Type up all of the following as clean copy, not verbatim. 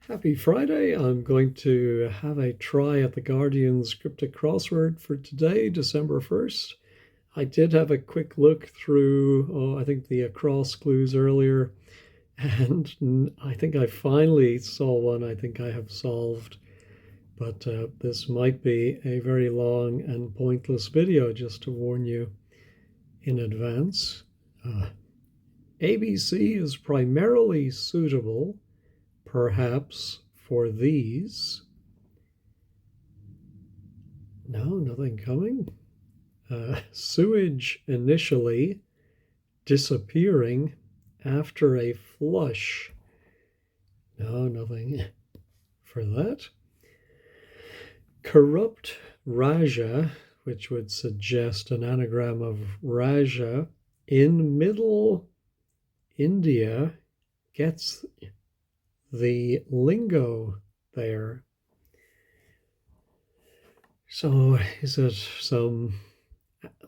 Happy Friday. I'm going to have a try at the Guardian's Cryptic Crossword for today, December 1st. I did have a quick look through, I think the across clues earlier, and I think I finally saw one I think I have solved. But this might be a very long and pointless video, just to warn you in advance. ABC is primarily suitable, perhaps, for these. No, nothing coming. Sewage initially disappearing after a flush. No, nothing for that. Corrupt Raja, which would suggest an anagram of Raja in Middle India, gets the lingo there. So is it some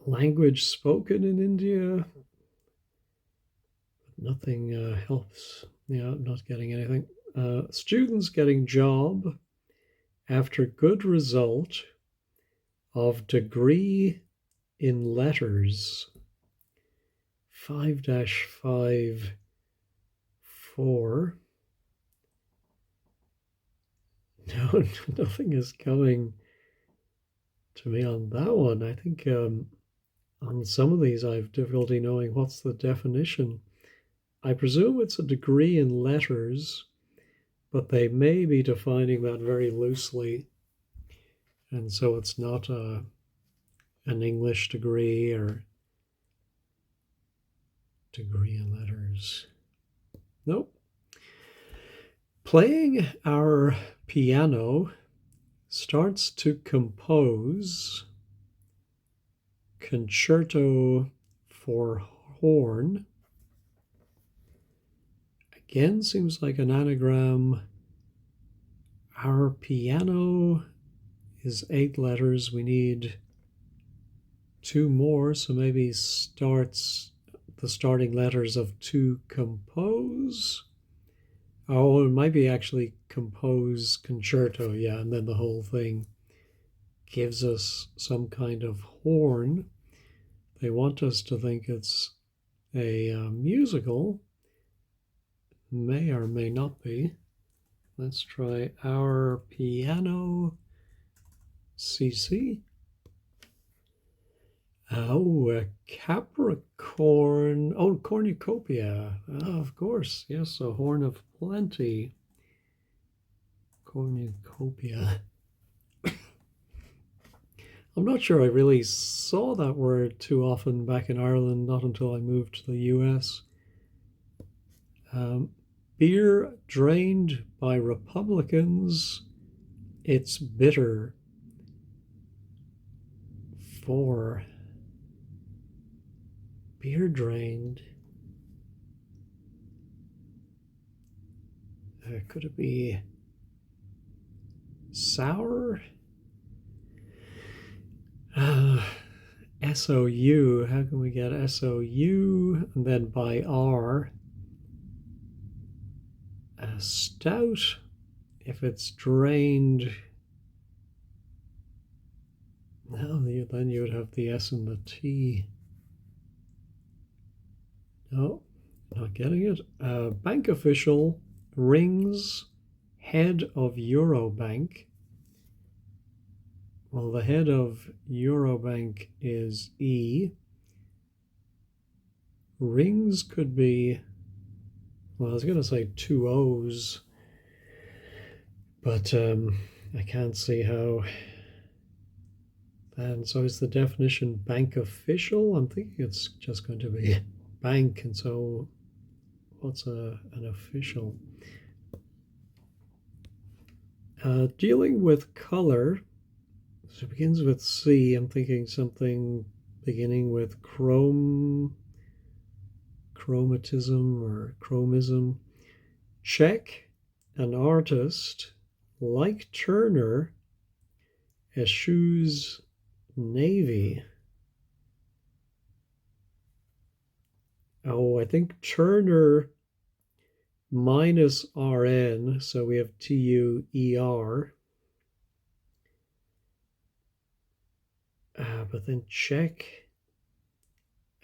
language spoken in India? Nothing helps. Yeah, I'm not getting anything. Students getting job after good result of degree in letters. 5-5-4. No, nothing is coming to me on that one. I think on some of these I have difficulty knowing what's the definition. I presume it's a degree in letters, but they may be defining that very loosely. And so it's not an English degree or degree in letters. Nope. Playing our piano starts to compose concerto for horn. Again, seems like an anagram. Our piano is 8 letters. We need 2 more, so maybe starts the starting letters of to compose. Oh, it might be actually compose concerto, yeah, and then the whole thing gives us some kind of horn. They want us to think it's a musical. May or may not be. Let's try our piano CC. Oh, a Capricorn. Oh, cornucopia. Oh, of course. Yes, a horn of plenty. Cornucopia. I'm not sure I really saw that word too often back in Ireland, not until I moved to the US. Beer drained by Republicans, it's bitter. 4. Beer drained. Could it be sour? SOU. How can we get SOU? And then by R. Stout. If it's drained. No, then you would have the S and the T. No, not getting it. Bank official rings head of Eurobank. Well, the head of Eurobank is E. Rings could be, well, I was going to say 2 O's, but I can't see how. And so is the definition bank official? I'm thinking it's just going to be bank, and so what's an official? Dealing with color, so it begins with C. I'm thinking something beginning with chromatism or chromism. Check an artist like Turner eschews navy. Oh, I think Turner minus RN, so we have TUER. But then check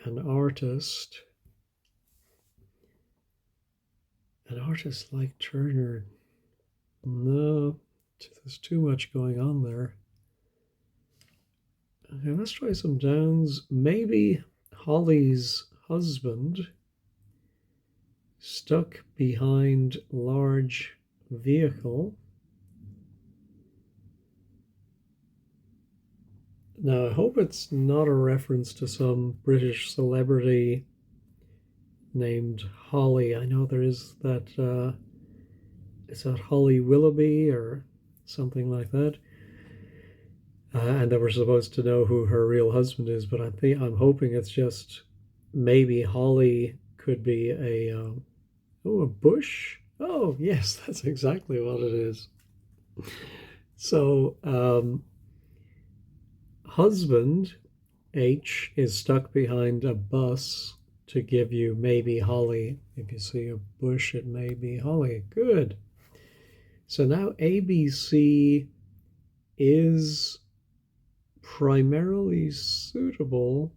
an artist like Turner. No, there's too much going on there. Okay, let's try some downs. Maybe Holly's husband stuck behind large vehicle. Now, I hope it's not a reference to some British celebrity named Holly. I know there is that, is that Holly Willoughby or something like that? And that we're supposed to know who her real husband is, but I'm hoping it's just maybe Holly could be a bush. Oh yes, that's exactly what it is. So husband H is stuck behind a bus to give you maybe Holly. If you see a bush, it may be Holly. Good. So now ABC is primarily suitable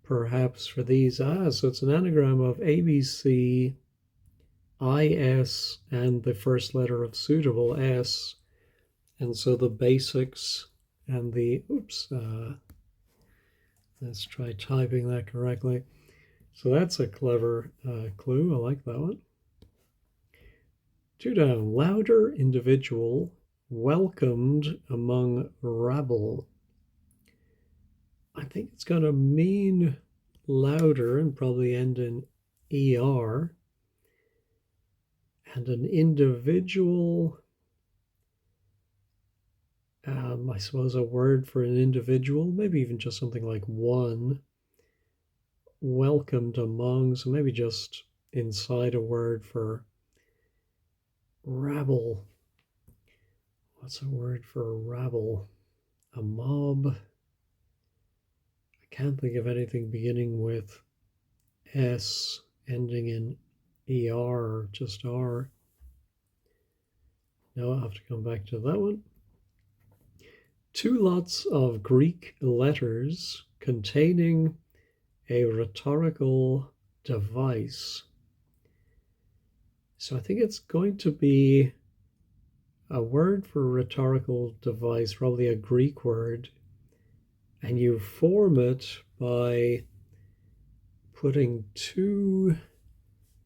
perhaps for these. So it's an anagram of ABC, IS, and the first letter of suitable, S. And so the basics and the, let's try typing that correctly. So that's a clever clue. I like that one. 2 down, louder individual welcomed among rabble. I think it's going to mean louder and probably end in ER. And an individual, I suppose a word for an individual, maybe even just something like one, welcomed among, so maybe just inside a word for rabble. What's a word for rabble? A mob. I can't think of anything beginning with S, ending in ER or just R. Now I'll have to come back to that one. 2 lots of Greek letters containing a rhetorical device. So I think it's going to be a word for rhetorical device, probably a Greek word, and you form it by putting 2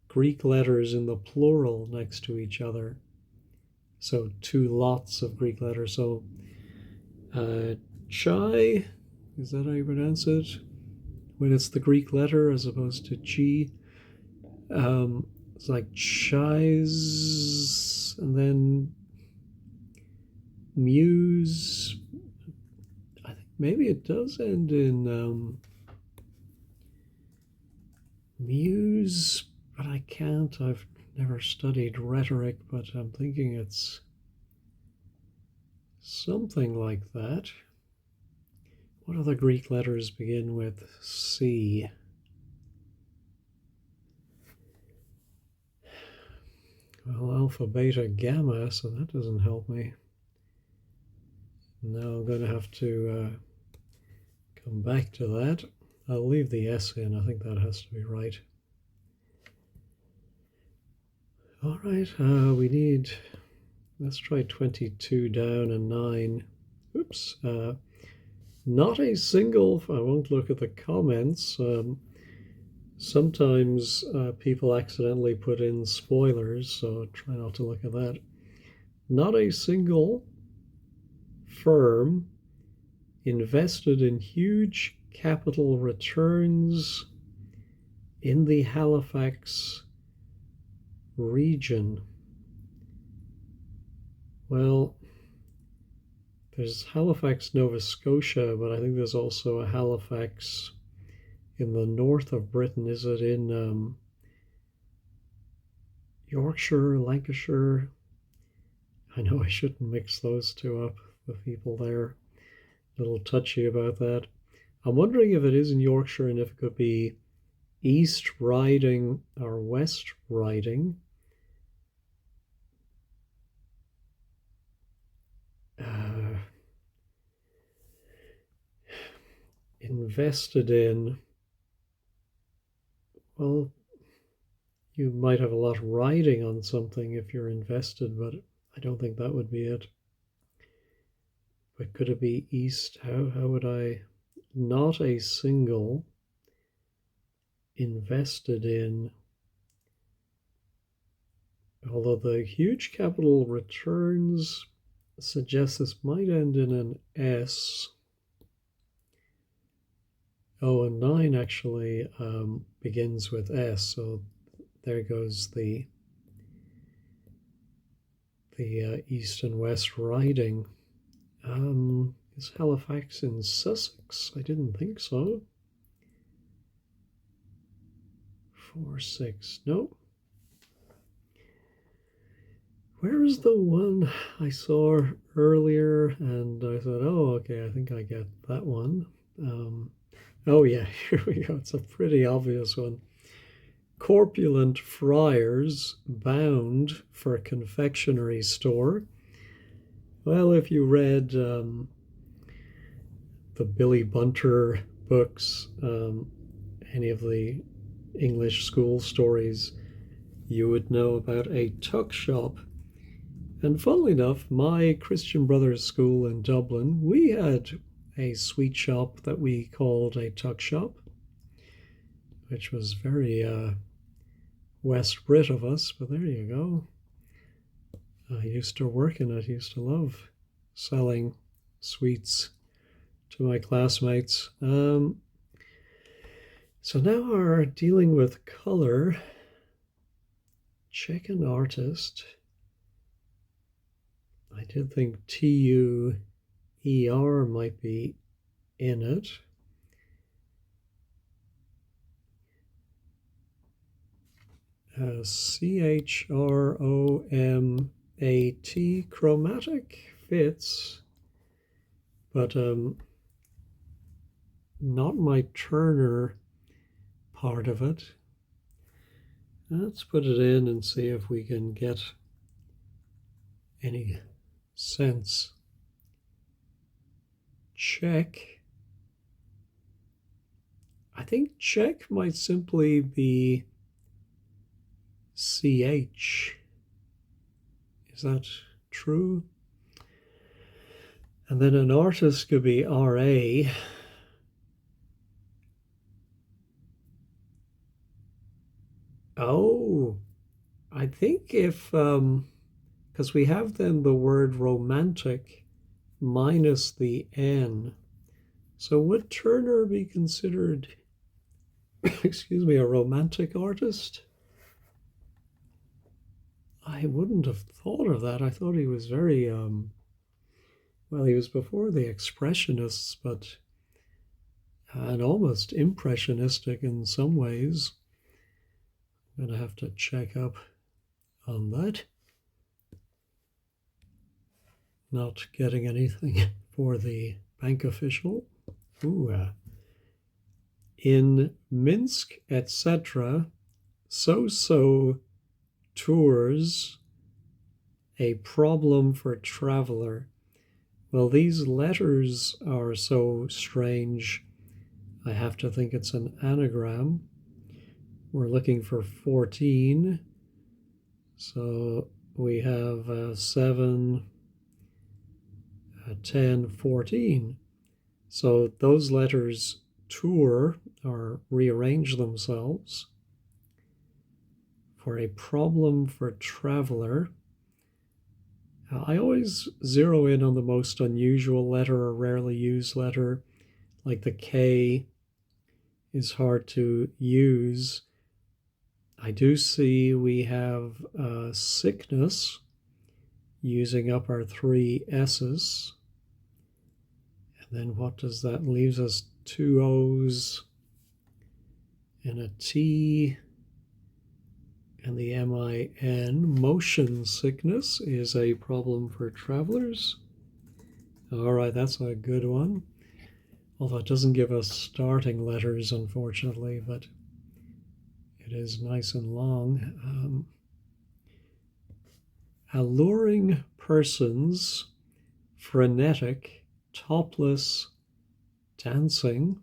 Greek letters in the plural next to each other. So 2 lots of Greek letters. So chai, is that how you pronounce it? When it's the Greek letter as opposed to chi. It's like chais, and then muse. I think maybe it does end in muse, but I can't. I've never studied rhetoric, but I'm thinking it's something like that. What other Greek letters begin with C? Well, alpha, beta, gamma, so that doesn't help me. Now I'm going to have to come back to that. I'll leave the S in. I think that has to be right. All right, we need, let's try 22 down and 9. Oops. Not a single, I won't look at the comments. Sometimes people accidentally put in spoilers, so try not to look at that. Not a single firm invested in huge capital returns in the Halifax region. Well, there's Halifax, Nova Scotia, but I think there's also a Halifax in the north of Britain. Is it in Yorkshire, Lancashire? I know I shouldn't mix those two up, the people there. A little touchy about that. I'm wondering if it is in Yorkshire and if it could be East Riding or West Riding. Invested in, well, you might have a lot riding on something if you're invested, but I don't think that would be it. But could it be east? How would I? Not a single, invested in, although the huge capital returns suggest this might end in an S. Oh, and 9 actually begins with S, so there goes the east and west riding. Is Halifax in Sussex? I didn't think so. 4, 6, no. Where is the one I saw earlier? And I thought, oh, okay, I think I get that one. Oh, yeah, here we go. It's a pretty obvious one. Corpulent friars bound for a confectionery store. Well, if you read the Billy Bunter books, any of the English school stories, you would know about a tuck shop. And funnily enough, my Christian Brothers school in Dublin, we had a sweet shop that we called a tuck shop, which was very West Brit of us, but there you go. I used to work in it, used to love selling sweets to my classmates. So now we're dealing with color. Check an artist. I did think TUER might be in it. CHROMAT, chromatic fits, but not my Turner part of it. Let's put it in and see if we can get any sense. Check. I think check might simply be CH. Is that true? And then an artist could be RA. Oh, I think if, because we have then the word romantic minus the N. So would Turner be considered, excuse me, a romantic artist? I wouldn't have thought of that. I thought he was very, well, he was before the Expressionists, but and almost impressionistic in some ways. I'm going to have to check up on that. Not getting anything for the bank official. Ooh, in Minsk, etc., so tours, a problem for traveler. Well, these letters are so strange, I have to think it's an anagram. We're looking for 14. So we have 7, 10, 14. So those letters tour or rearrange themselves for a problem for traveler. I always zero in on the most unusual letter or rarely used letter, like the K is hard to use. I do see we have sickness using up our 3 S's. And then what does that leaves us? 2 O's and a T and the MIN. Motion sickness is a problem for travelers. All right, that's a good one. Although it doesn't give us starting letters, unfortunately, but it is nice and long. Alluring persons, frenetic, topless, dancing.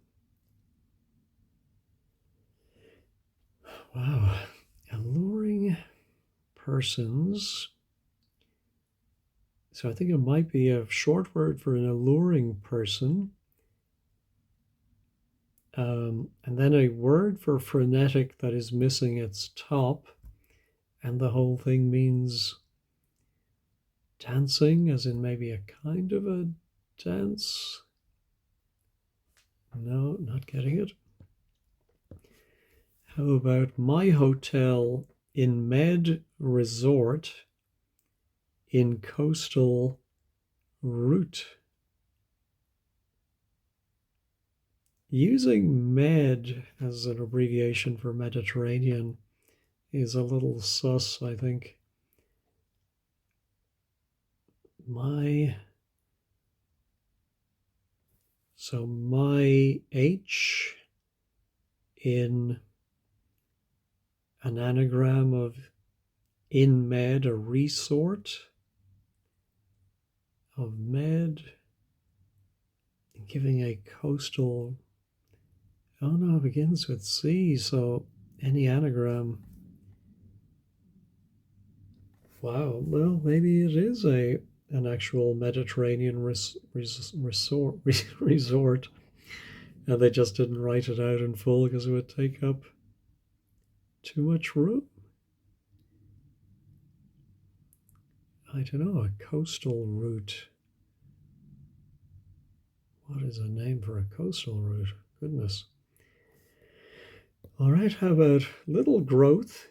Wow. Alluring persons. So I think it might be a short word for an alluring person. And then a word for frenetic that is missing its top. And the whole thing means dancing, as in maybe a kind of a dance. No, not getting it. How about my hotel in Med Resort in coastal route? Using Med as an abbreviation for Mediterranean is a little sus, I think. My H in an anagram of in Med, a resort of Med, giving a coastal. Oh no, it begins with C, so any anagram. Wow, well, maybe it is an actual Mediterranean resort. And they just didn't write it out in full because it would take up too much room. I don't know, a coastal route. What is a name for a coastal route? Goodness. All right, how about little growth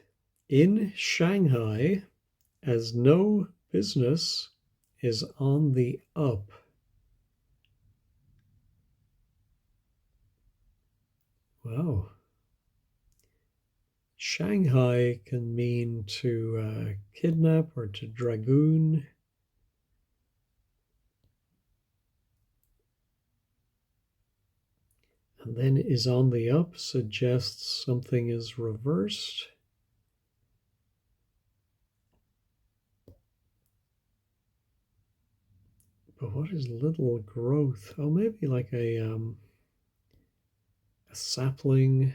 in Shanghai as no business is on the up? Wow. Shanghai can mean to kidnap or to dragoon. And then is on the up suggests something is reversed. But what is little growth? Oh, maybe like a sapling,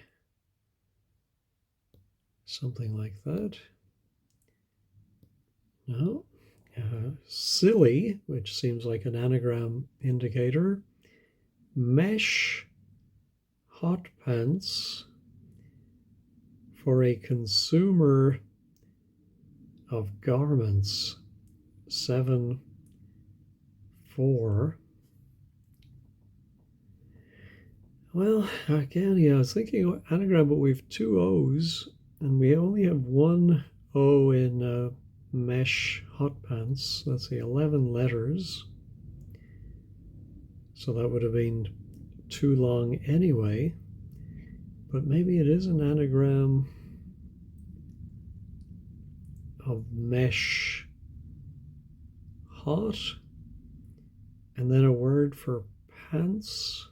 something like that. No. Silly, which seems like an anagram indicator. Mesh hot pants for a consumer of garments. 7-4. Well, again, yeah, I was thinking anagram, but we have two O's, and we only have one O in mesh hot pants. Let's see, 11 letters. So that would have been too long anyway. But maybe it is an anagram of mesh hot, and then a word for pants.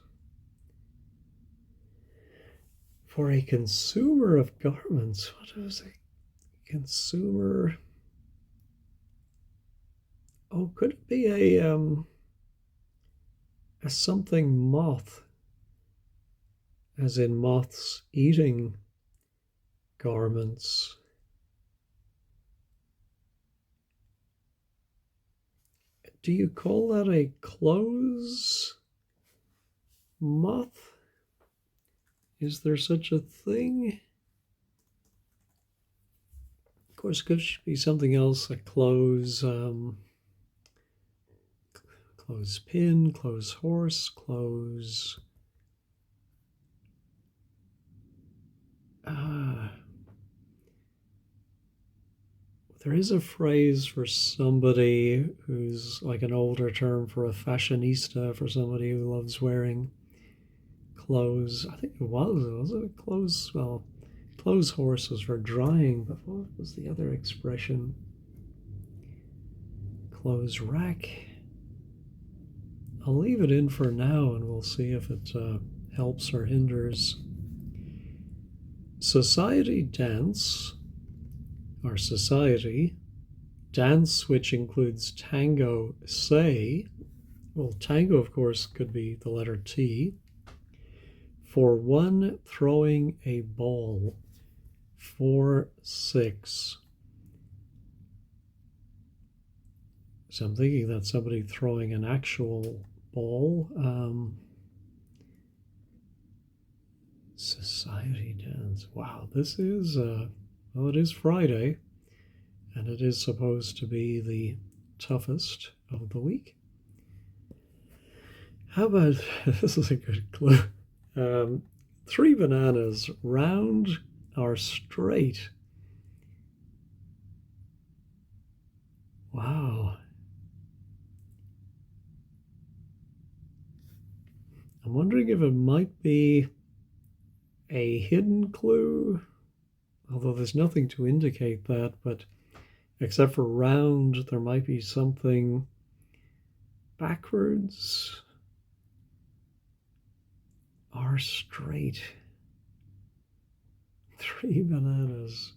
For a consumer of garments. What is a consumer? Oh, could it be a something moth, as in moths eating garments? Do you call that a clothes moth? Is there such a thing? Of course, it could be something else, a clothespin, clothes horse, clothes. There is a phrase for somebody who's like an older term for a fashionista, for somebody who loves wearing clothes. I think it was it clothes? Well, clothes horse was for drying, but what was the other expression? Clothes rack. I'll leave it in for now and we'll see if it helps or hinders. society dance, or society, dance which includes tango, say, well, tango, of course, could be the letter T, for one throwing a ball, 4, 6. So I'm thinking that's somebody throwing an actual ball. Society dance. Wow, this is, well, it is Friday, and it is supposed to be the toughest of the week. How about, this is a good clue. 3 bananas, round or straight. Wow. I'm wondering if it might be a hidden clue, although there's nothing to indicate that, but except for round, there might be something backwards or straight. 3 bananas.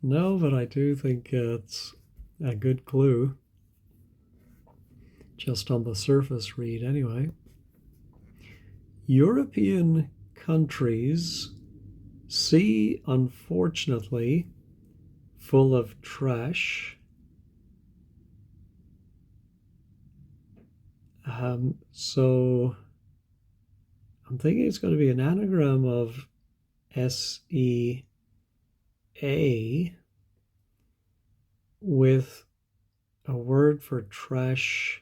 No, but I do think it's a good clue. Just on the surface read, anyway. European countries see, unfortunately, full of trash. So I'm thinking it's going to be an anagram of SEA with a word for trash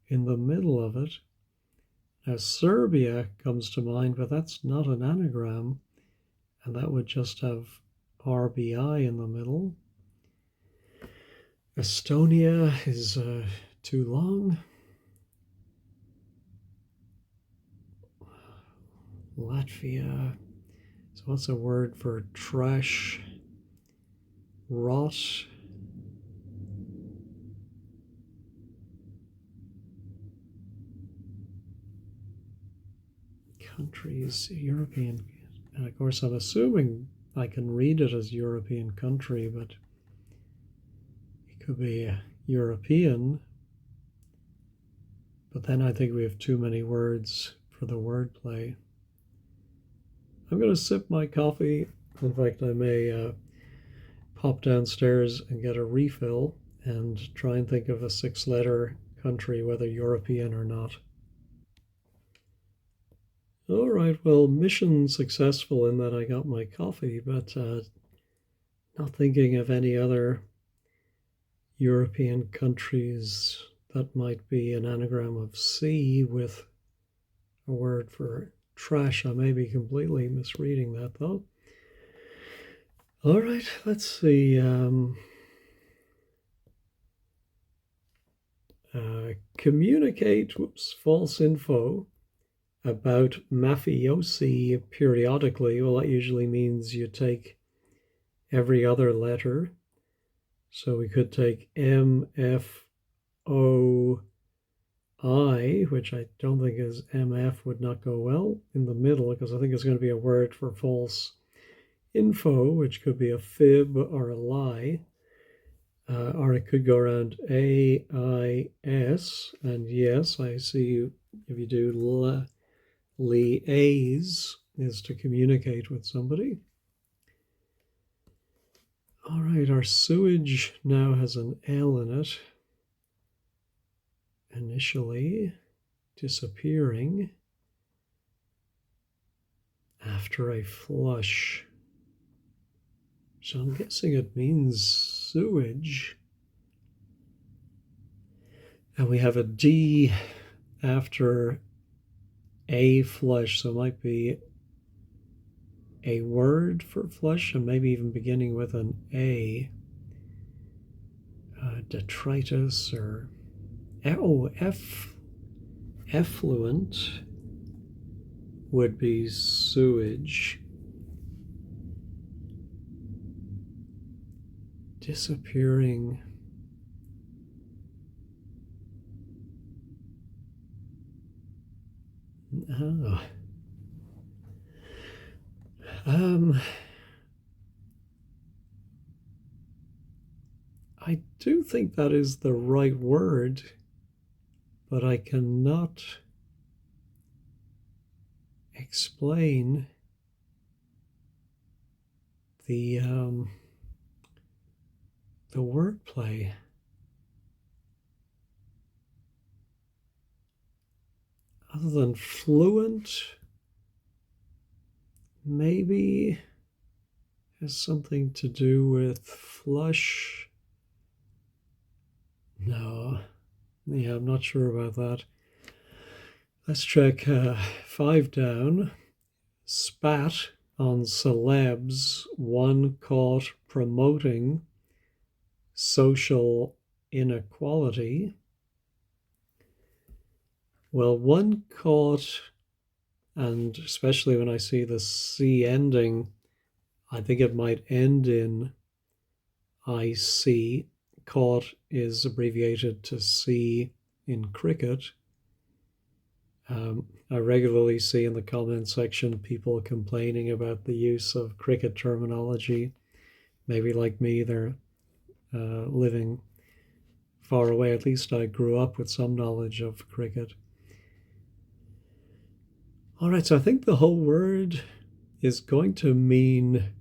in the middle of it. Now, Serbia comes to mind, but that's not an anagram, and that would just have RBI in the middle. Estonia is too long. Latvia. So what's a word for trash? Rot. Countries, European. And of course, I'm assuming I can read it as European country, but it could be European. But then I think we have too many words for the wordplay. I'm going to sip my coffee. In fact, I may pop downstairs and get a refill and try and think of a 6-letter country, whether European or not. All right, well, mission successful in that I got my coffee, but not thinking of any other European countries that might be an anagram of C with a word for trash. I may be completely misreading that, though. All right, let's see. Communicate, false info about mafiosi periodically. Well, that usually means you take every other letter. So we could take MFOI, which I don't think is MF, would not go well in the middle, because I think it's going to be a word for false info, which could be a fib or a lie. Or it could go around AIS, and yes, I see you, if you do liaise is to communicate with somebody. All right, our sewage now has an L in it. Initially disappearing after a flush. So I'm guessing it means sewage. And we have a D after a flush, so it might be a word for flush, and maybe even beginning with an A. Detritus or effluent would be sewage. Disappearing. Oh. Um, I do think that is the right word, but I cannot explain the the wordplay. Other than fluent, maybe has something to do with flush. No, yeah, I'm not sure about that. Let's check 5 down. Spat on celebs, one caught promoting social inequality. Well, one caught, and especially when I see the C ending, I think it might end in IC. Caught is abbreviated to C in cricket. I regularly see in the comment section people complaining about the use of cricket terminology. Maybe like me, they're living far away. At least I grew up with some knowledge of cricket. All right, so I think the whole word is going to mean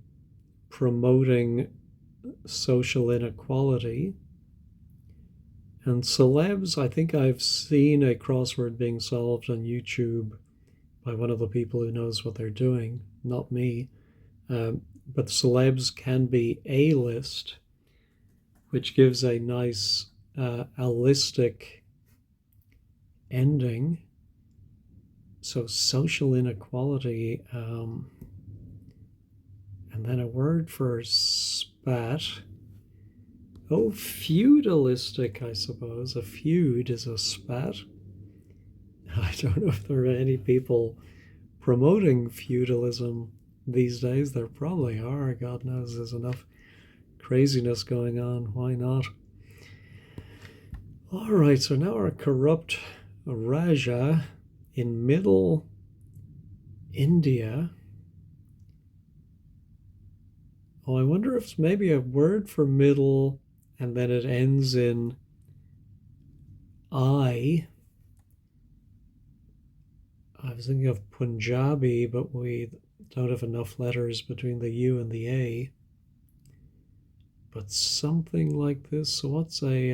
promoting social inequality. And celebs, I think I've seen a crossword being solved on YouTube by one of the people who knows what they're doing, not me. But celebs can be A-list, which gives a nice allistic ending. So social inequality, and then a word for spat. Oh, feudalistic, I suppose. A feud is a spat. I don't know if there are any people promoting feudalism these days. There probably are. God knows there's enough craziness going on. Why not? All right, so now our corrupt Raja in middle India. Oh, I wonder if it's maybe a word for middle and then it ends in I. I was thinking of Punjabi, but we don't have enough letters between the U and the A. But something like this. So what's a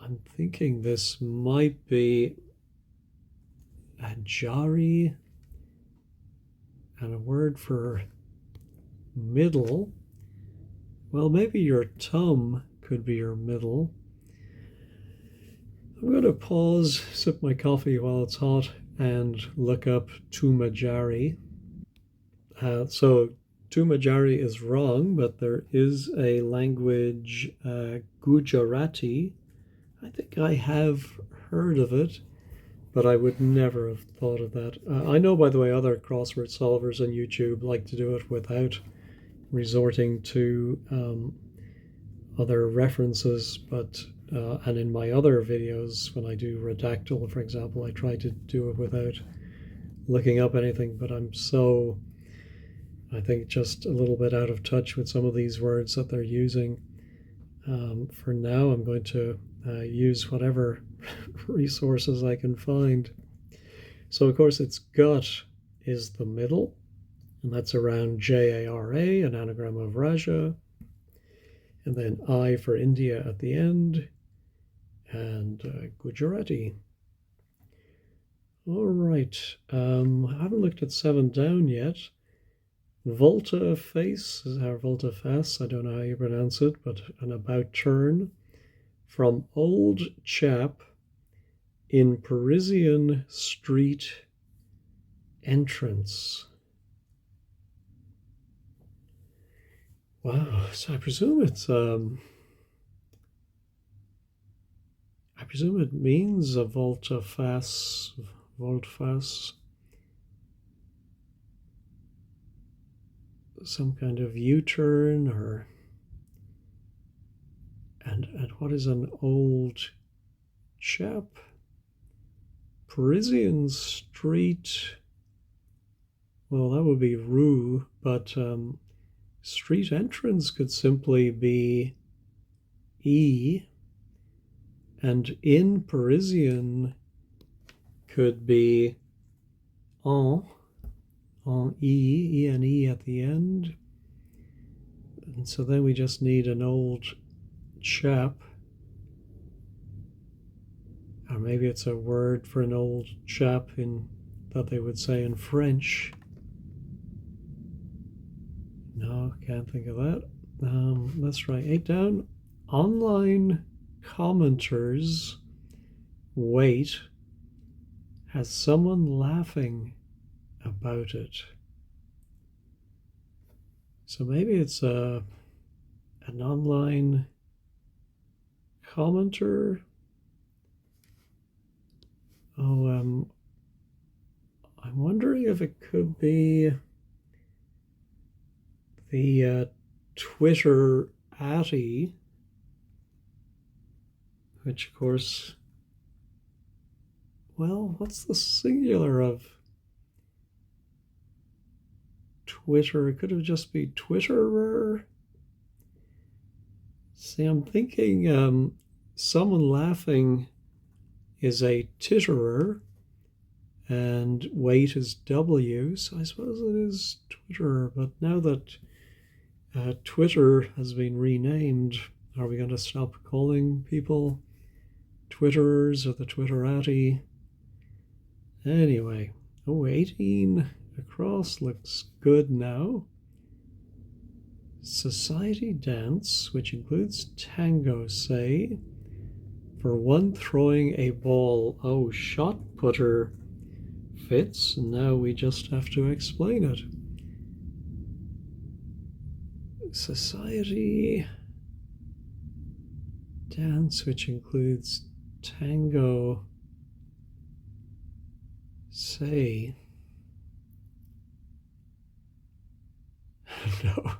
I'm thinking this might be a jari and a word for middle. Well, maybe your tum could be your middle. I'm going to pause, sip my coffee while it's hot, and look up Tumajari. So Tumajari is wrong, but there is a language, Gujarati. I think I have heard of it, but I would never have thought of that. I know, by the way, other crossword solvers on YouTube like to do it without resorting to other references, but and in my other videos, when I do redactyl, for example, I try to do it without looking up anything, but I'm so, I think, just a little bit out of touch with some of these words that they're using. For now, I'm going to use whatever resources I can find. So, of course, it's gut is the middle, and that's around JARA, an anagram of Raja, and then I for India at the end, and Gujarati. All right, I haven't looked at 7 down yet. Volta face, or volta face, I don't know how you pronounce it, but an about turn from old chap in Parisian street entrance. Wow, so I presume it means a volte face, some kind of U-turn, or and what is an old chap? Parisian street, well, that would be rue, but street entrance could simply be E, and in Parisian could be en, E-N-E at the end. And so then we just need an old chap, or maybe it's a word for an old chap that they would say in French. No, can't think of that. Let's write 8 down. Online commenters wait. Has someone laughing about it? So maybe it's an online commenter. Oh, I'm wondering if it could be the Twitter atty, which of course, well, what's the singular of Twitter? It could have just be Twitterer. See, I'm thinking someone laughing is a titterer, and wait is W, so I suppose it is Twitterer. But now that Twitter has been renamed, are we going to stop calling people Twitterers or the Twitterati? Anyway, 18 across looks good now. Society dance, which includes tango, say, for one throwing a ball. Oh, shot putter fits. Now we just have to explain it. Society dance, which includes tango, say. No.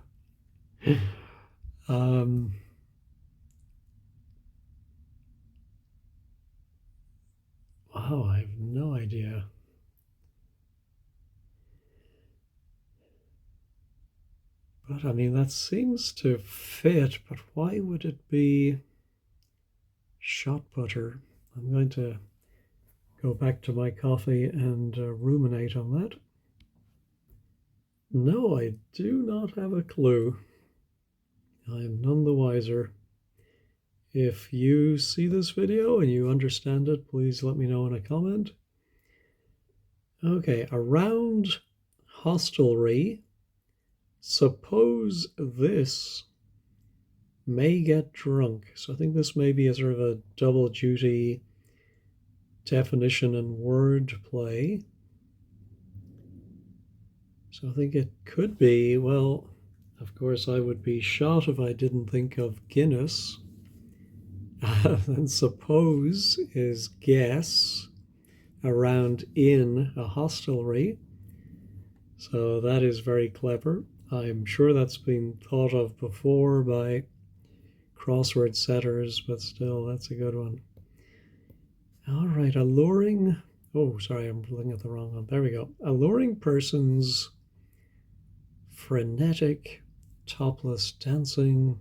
Wow, I have no idea. But I mean, that seems to fit, but why would it be shot putter? I'm going to go back to my coffee and ruminate on that. No, I do not have a clue. I am none the wiser. If you see this video and you understand it, please let me know in a comment. Okay, around hostelry, suppose this may get drunk. So I think this may be a sort of a double duty definition and word play. So I think it could be, well, of course I would be shot if I didn't think of Guinness. And suppose is guess, around in a hostelry. So that is very clever. I'm sure that's been thought of before by crossword setters, but still, that's a good one. All right, alluring. Oh, sorry, I'm looking at the wrong one. There we go. Alluring persons, frenetic, topless dancing.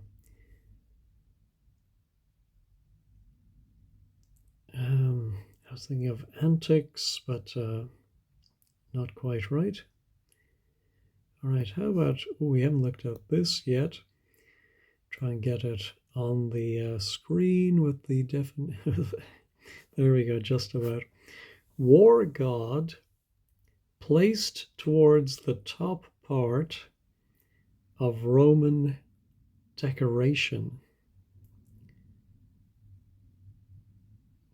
I was thinking of antics, but not quite right. All right, how about, we haven't looked at this yet. Try and get it on the screen with the there we go, just about. War god placed towards the top part of Roman decoration.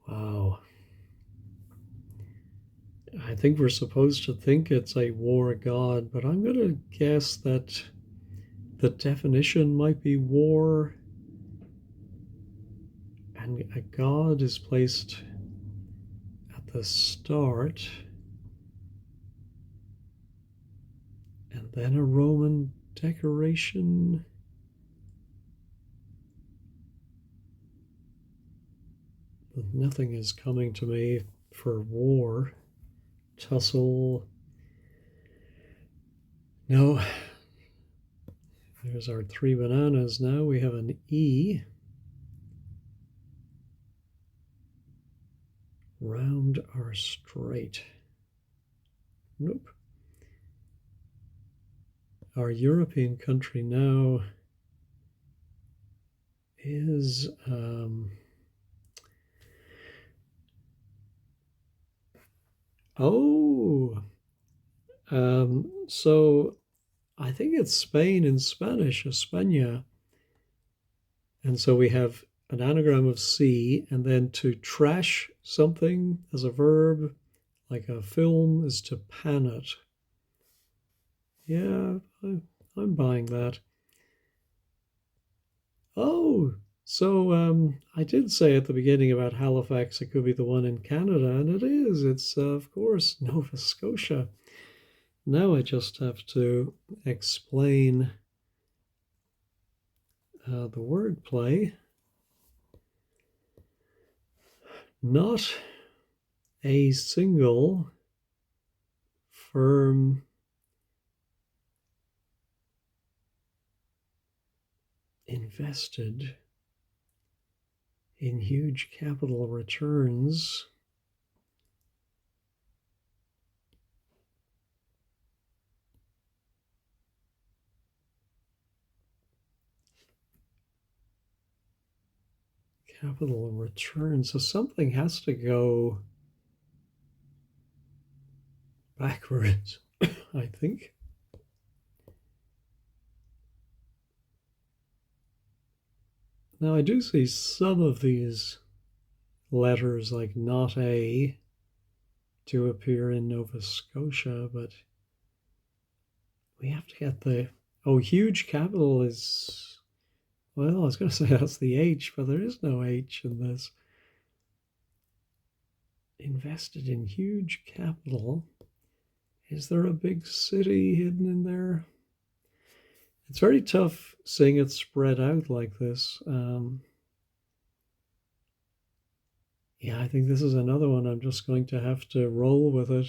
Wow. I think we're supposed to think it's a war god, but I'm going to guess that the definition might be war, and a god is placed at the start, and then a Roman decoration. But nothing is coming to me for war. Tussle. No. There's our 3 bananas now. We have an E. Round or straight? Nope. Our European country now is so I think it's Spain in Spanish, España. And so we have an anagram of C, and then to trash something as a verb, like a film, is to pan it. Yeah, I'm buying that. Oh, so I did say at the beginning about Halifax, it could be the one in Canada, and it is. It's, of course, Nova Scotia. Now I just have to explain the wordplay. Not a single firm invested in huge capital returns so something has to go backwards, I think. Now I do see some of these letters, like not a, to appear in Nova Scotia, but we have to get the, huge capital is, well, I was going to say that's the H, but there is no H in this. Invested in huge capital. Is there a big city hidden in there? It's very tough seeing it spread out like this. Yeah, I think this is another one. I'm just going to have to roll with it.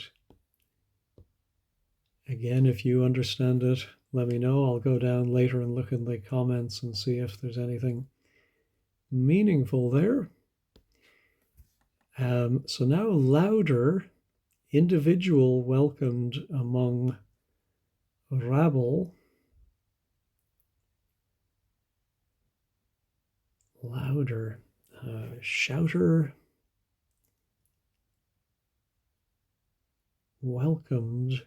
Again, if you understand it, let me know. I'll go down later and look in the comments and see if there's anything meaningful there. So now louder, individual welcomed among rabble. Louder, shouter, welcomed.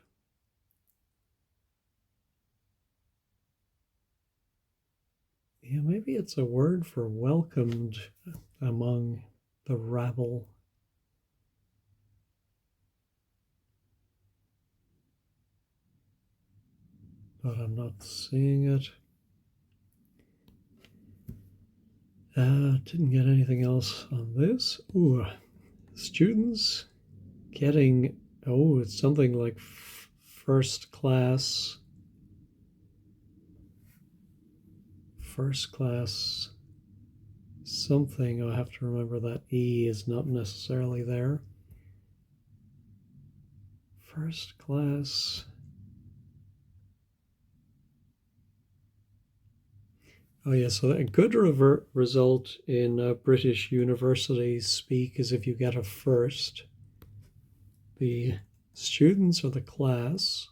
Yeah, maybe it's a word for welcomed among the rabble. But I'm not seeing it. Didn't get anything else on this. Ooh, students getting, it's something like first class something. I'll have to remember that E is not necessarily there. First class. Oh yeah, so a good result in British universities speak is if you get a first. The students or the class,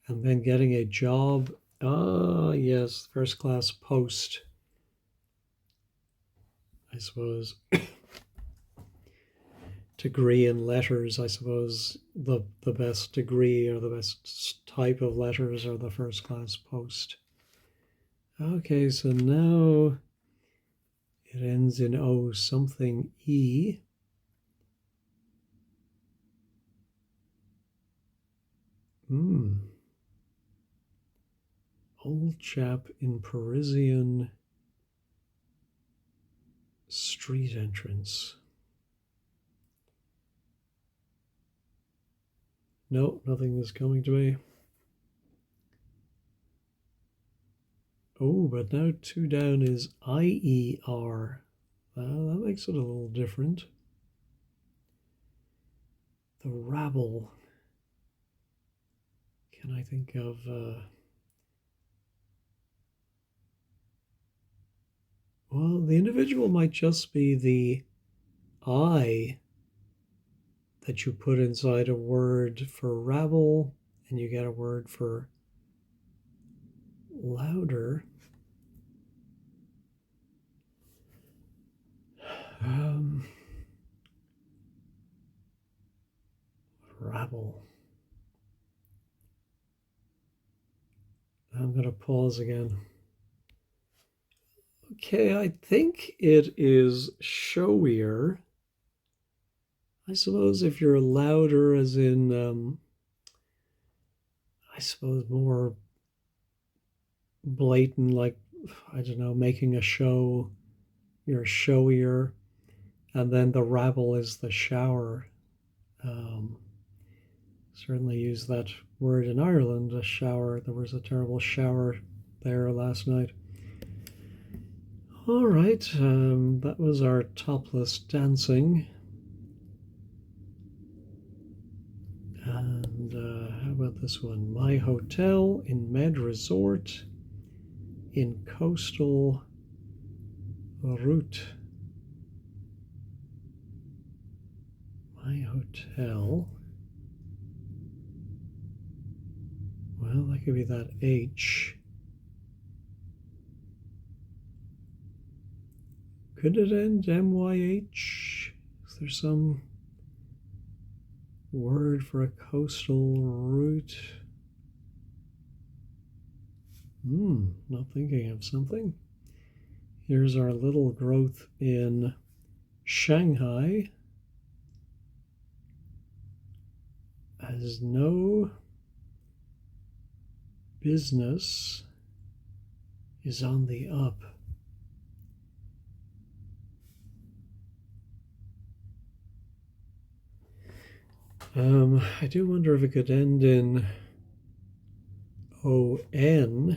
and then getting a job. Yes, first class post, I suppose. Degree in letters, I suppose the best degree or the best type of letters are the first class post. Okay, so now it ends in O something E. Old chap in Parisian street entrance. No, nothing is coming to me. Oh, but now 2 down is IER. That makes it a little different. the rabble. Can I think of... well, the individual might just be the I that you put inside a word for rabble, and you get a word for louder. Rabble. I'm going to pause again. Okay, I think it is showier. I suppose if you're louder, as in, I suppose more blatant, like, I don't know, making a show, you're showier. And then the rabble is the shower. Um, Certainly use that word in Ireland, a shower. There was a terrible shower there last night. All right, that was our topless dancing. And how about this one? My hotel in Med Resort in coastal route. My hotel. Well, that could be that H. Could it end MYH? Is there some word for a coastal route? Not thinking of something. Here's our little growth in Shanghai. As no business is on the up. I do wonder if it could end in ON.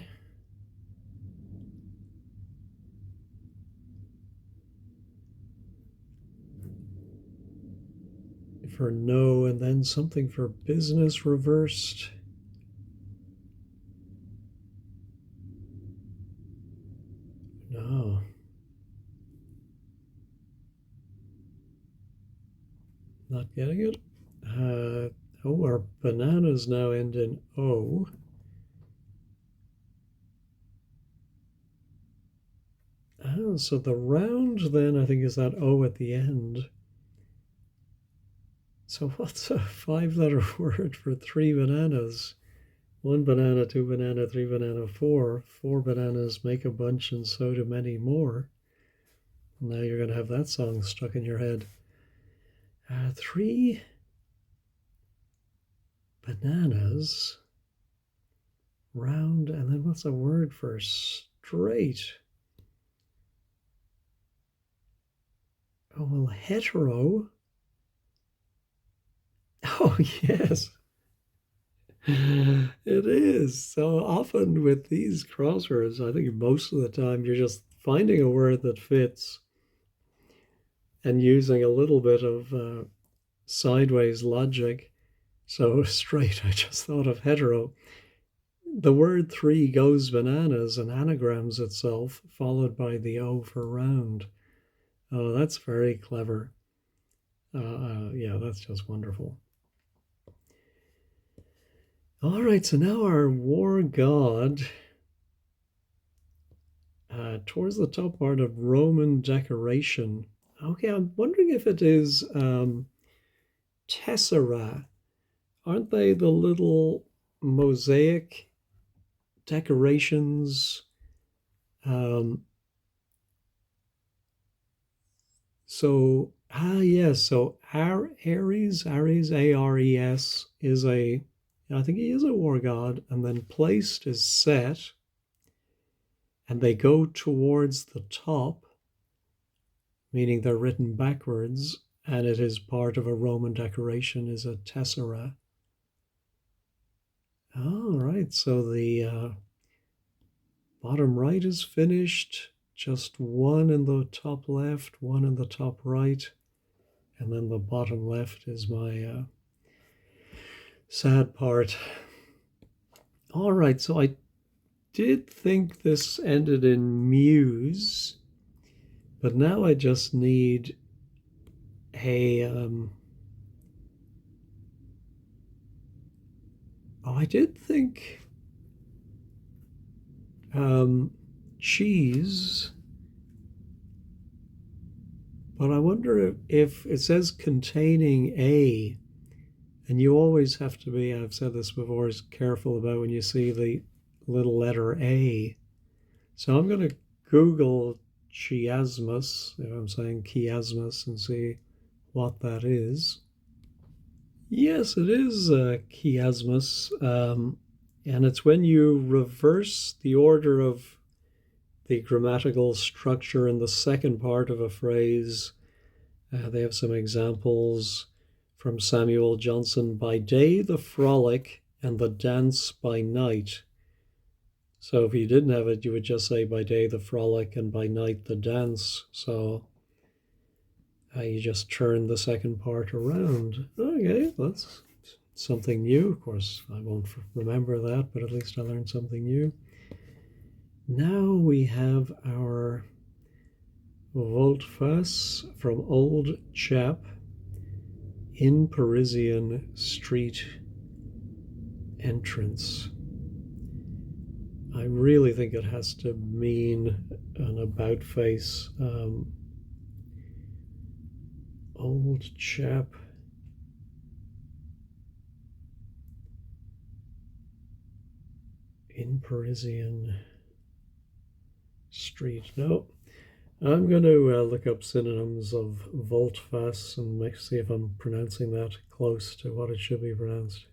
For no, and then something for business reversed. No. Not getting it. Our bananas now end in O. Oh, so the round then I think is that O at the end. So what's a 5-letter word for 3 bananas? 1 banana, 2 banana, 3 banana, 4. 4 bananas make a bunch and so do many more. Now you're going to have that song stuck in your head. 3 bananas, round, and then what's a word for straight? Oh, well, hetero. Oh, yes. It is. So often with these crosswords, I think most of the time you're just finding a word that fits and using a little bit of sideways logic. So straight, I just thought of hetero. The word 3 goes bananas and anagrams itself, followed by the O for round. Oh, that's very clever. Yeah, that's just wonderful. All right, so now our war god, towards the top part of Roman decoration. Okay, I'm wondering if it is tessera. Aren't they the little mosaic decorations? Yes, so Ares, Ares, is I think he is a war god, and then placed is set, and they go towards the top, meaning they're written backwards, and it is part of a Roman decoration, is a tessera. All right, so the bottom right is finished, just one in the top left, one in the top right, and then the bottom left is my sad part. All right, so I did think this ended in muse, but now I just need a I did think cheese, but I wonder if it says containing a, and you always have to be, I've said this before, is careful about when you see the little letter A. So I'm going to Google chiasmus, if I'm saying chiasmus, and see what that is. Yes, it is chiasmus, and it's when you reverse the order of the grammatical structure in the second part of a phrase. They have some examples from Samuel Johnson. By day the frolic and the dance by night. So if you didn't have it, you would just say by day the frolic and by night the dance. So you just turn the second part around. Okay, that's something new. Of course, I won't remember that, but at least I learned something new. Now we have our volte-face from old chap in Parisian street entrance. I really think it has to mean an about face. Old chap. In Parisian street. No, I'm going to look up synonyms of volte-face and see if I'm pronouncing that close to what it should be pronounced.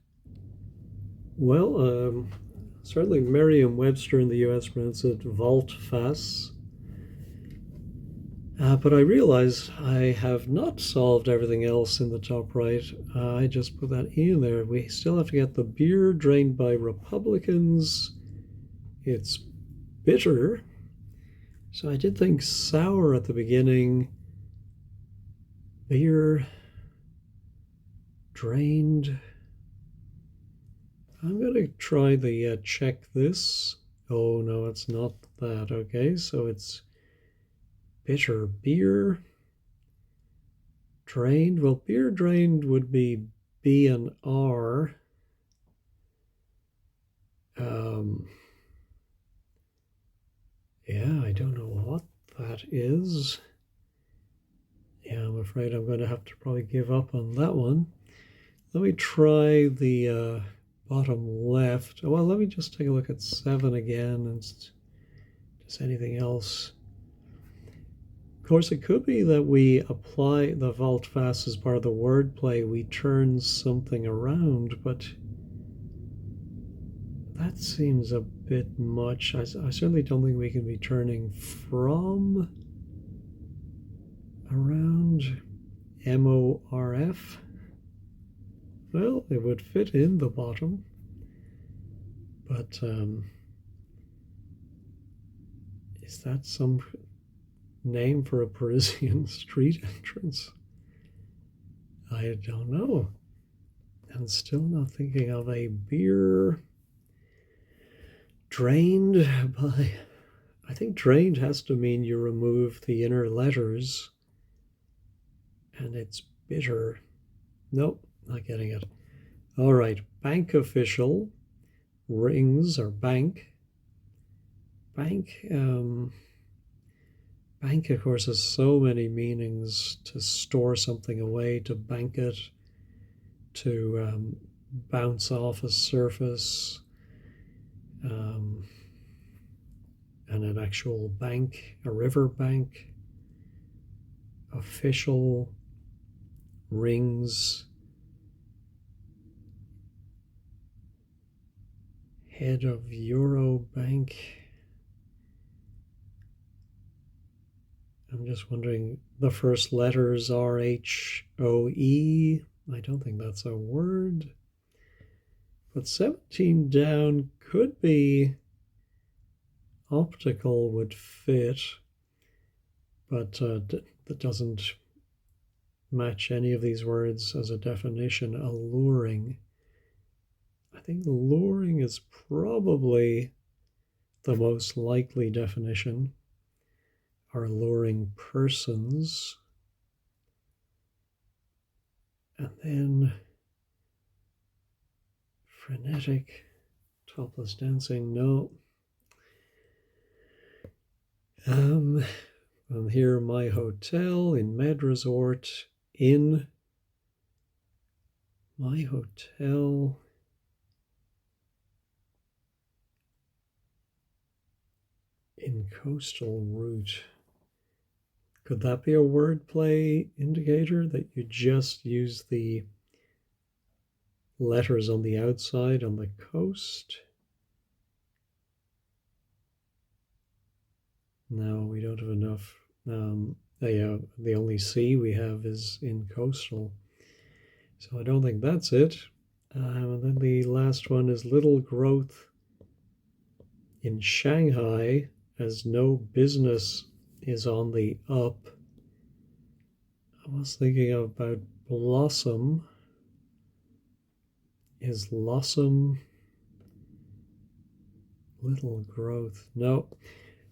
Well, certainly Merriam-Webster in the US pronounced it volte-face. But I realize I have not solved everything else in the top right. I just put that in there. We still have to get the beer drained by Republicans. It's bitter. So I did think sour at the beginning. Beer drained. I'm going to try the check this. Oh, no, it's not that. Okay, so it's bitter. Beer drained. Well, beer drained would be B and R. Yeah, I don't know what that is. Yeah, I'm afraid I'm going to have to probably give up on that one. Let me try the bottom left. Well, let me just take a look at 7 again and just anything else. Of course, it could be that we apply the volte-face as part of the wordplay. We turn something around, but that seems a bit much. I certainly don't think we can be turning from around. MORF. Well, it would fit in the bottom, but is that some name for a Parisian street entrance? I don't know. And still not thinking of a beer drained by. I think drained has to mean you remove the inner letters, and it's bitter. Nope, not getting it. All right, bank official, rings or bank. Bank, bank, of course, has so many meanings. To store something away, to bank it, to bounce off a surface, and an actual bank, a river bank, official, rings, head of Eurobank. I'm just wondering, the first letters are HOE. I don't think that's a word. But 17 down could be optical, would fit, but that doesn't match any of these words as a definition. Alluring. I think luring is probably the most likely definition. Are luring persons. And then frenetic, topless dancing, no. And here, my hotel in Med Resort in my hotel. In coastal route. Could that be a wordplay indicator that you just use the letters on the outside on the coast? No, we don't have enough. The only C we have is in coastal. So I don't think that's it. And then the last one is little growth in Shanghai as no business is on the up. I was thinking about blossom. Is blossom little growth? No.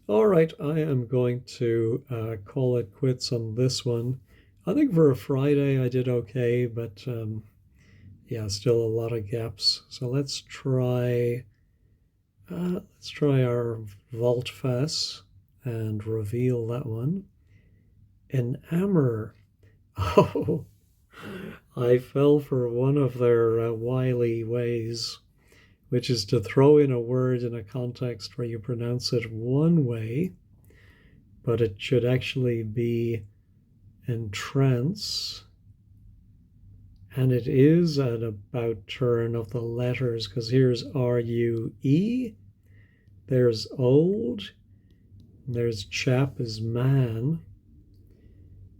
All right, I am going to call it quits on this one. I think for a Friday I did okay, but yeah, still a lot of gaps. So let's try our Vault-Face and reveal that one. Enamor. Oh, I fell for one of their wily ways, which is to throw in a word in a context where you pronounce it one way, but it should actually be entrance. And it is an about turn of the letters, because here's R-U-E, there's old, there's chap is man.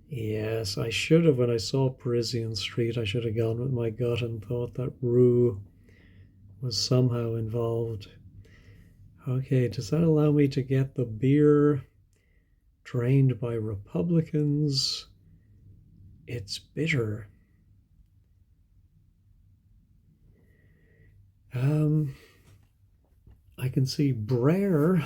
Yes, I should have, when I saw Parisian Street, I should have gone with my gut and thought that rue was somehow involved. Okay, does that allow me to get the beer drained by Republicans? It's bitter. I can see Brer,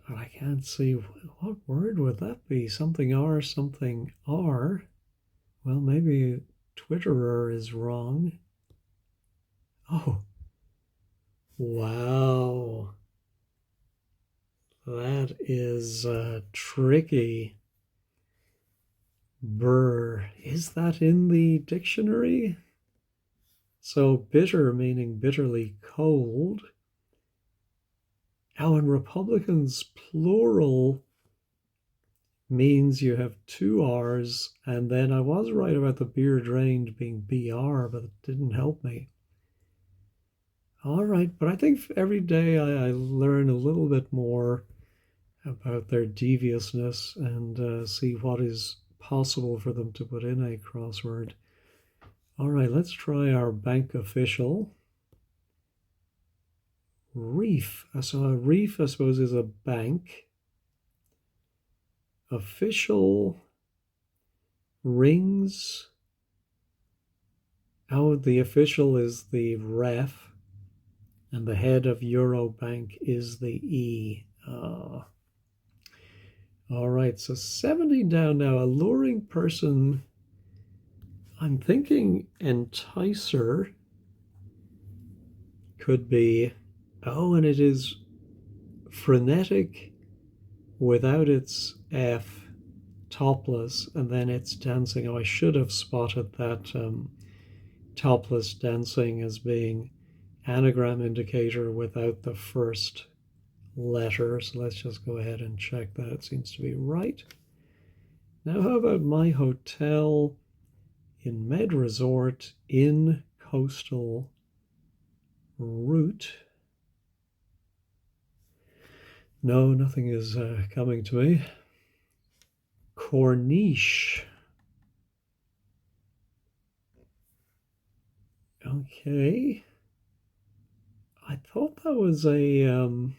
but I can't see what word would that be? Something R, something R. Well, maybe Twitterer is wrong. Oh, wow. That is tricky. Burr. Is that in the dictionary? So bitter meaning bitterly cold. Now in Republicans, plural means you have two R's, and then I was right about the beer drained being BR, but it didn't help me. All right, but I think every day I learn a little bit more about their deviousness and see what is possible for them to put in a crossword. All right, let's try our bank official. Reef. So a reef, I suppose, is a bank. Official rings. Oh, the official is the ref, and the head of Eurobank is the E. All right, so 70 down now. Alluring person. I'm thinking enticer could be, oh, and it is frenetic without its F, topless, and then it's dancing. Oh, I should have spotted that topless dancing as being anagram indicator without the first letter. So let's just go ahead and check that. It seems to be right. Now, how about my hotel in Med Resort in coastal route? No, nothing is coming to me. Corniche. Okay. I thought that was an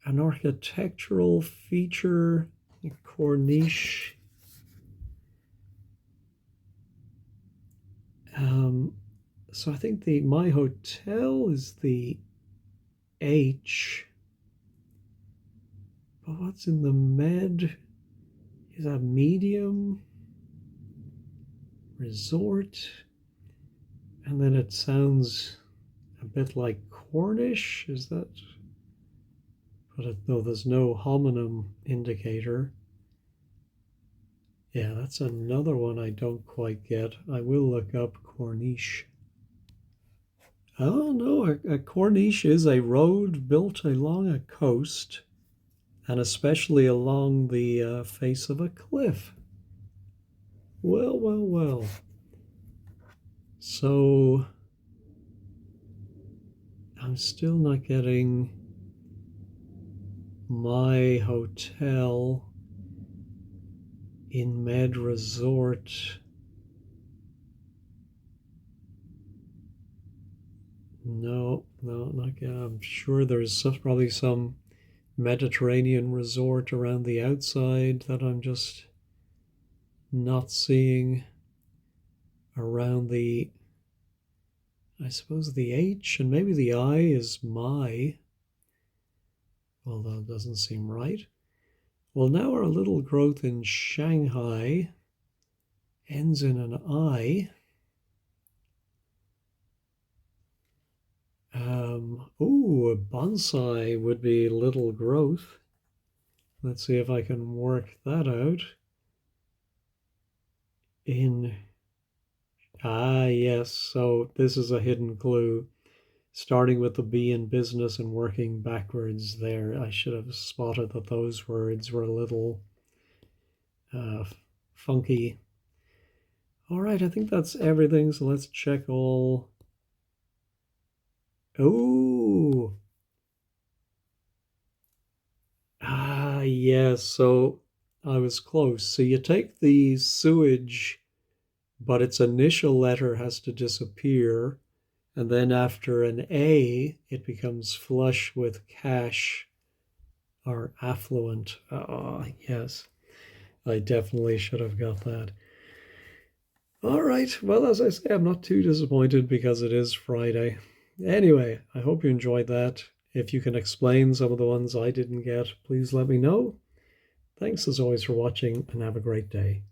architectural feature. Corniche. Um, so I think my hotel is the H. But what's in the med? Is that medium? Resort? And then it sounds a bit like Cornish. Is that? But no, there's no homonym indicator. Yeah, that's another one I don't quite get. I will look up Corniche. Oh no, a Corniche is a road built along a coast and especially along the face of a cliff. Well, well, well. So I'm still not getting my hotel in Med Resort. No, not yet. I'm sure there's probably some Mediterranean resort around the outside that I'm just not seeing around the, I suppose the H and maybe the I is my, although it doesn't seem right. Well, now our little growth in Shanghai ends in an I. A bonsai would be little growth. Let's see if I can work that out. Yes, so this is a hidden clue. Starting with the B in business and working backwards there. I should have spotted that those words were a little funky. All right, I think that's everything. So let's check all. Oh, yes. So I was close. So you take the sewage, but its initial letter has to disappear. And then after an A, it becomes flush with cash or affluent. Yes, I definitely should have got that. All right. Well, as I say, I'm not too disappointed because it is Friday. Anyway, I hope you enjoyed that. If you can explain some of the ones I didn't get, please let me know. Thanks as always for watching and have a great day.